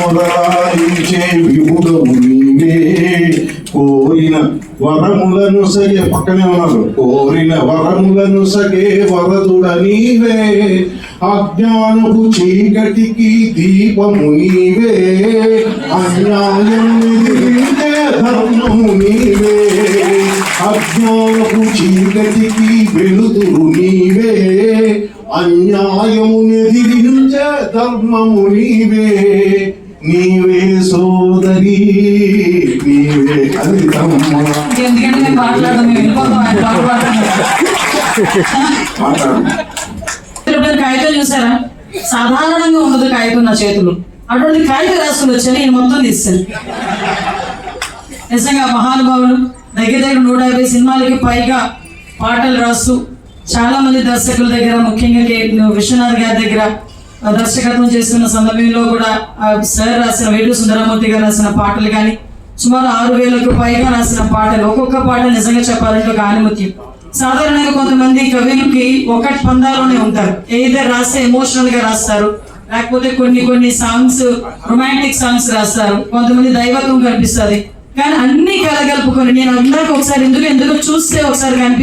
మొదలాయించే విభుడము నీవే, కోరిన వరములను సగే పక్కనే ఉన్నారు. కోరిన వరములను సగే వరదుడ నీవే, అజ్ఞానపు చీకటికి దీపము నీవే, అన్యాయం ఎదిరించే ధర్మము నీవే, అజ్ఞానపు చీకటికి వెలుతురు నీవే, అన్యాయము ఎదిరించే ధర్మము నీవే, నీవే సోదరి నీవే కవితమ్మ. కాగితం చూసారా? సాధారణంగా ఉండదు కాగితం నా చేతులు. అటువంటి కాగితం రాసుకుని వచ్చాను, నేను మొత్తం తీస్తాను. నిజంగా మహానుభావులు దగ్గర 150 సినిమాలకి పైగా పాటలు రాస్తూ చాలా మంది దర్శకుల దగ్గర, ముఖ్యంగా విశ్వనాథ్ గారి దగ్గర దర్శకత్వం చేస్తున్న సందర్భంలో కూడా సార్ రాసిన వేడు సుందరమూర్తి గారు రాసిన పాటలు కానీ సుమారు 6,000కు పైగా రాసిన పాటలు. ఒక్కొక్క పాట నిజంగా చెప్పాలంటే ఒక ఆనిముత్యం. సాధారణంగా కొంతమంది కవులకి ఒకటి పందాలోనే ఉంటారు. ఏదైతే రాస్తే ఎమోషనల్ గా రాస్తారు, లేకపోతే కొన్ని సాంగ్స్ రొమాంటిక్ సాంగ్స్ రాస్తారు, కొంతమంది దైవత్వం కనిపిస్తుంది. కానీ అన్ని కలగలుపుకొని నేను అందరికి ఒకసారి ఎందుకు చూస్తే ఒకసారి కనిపి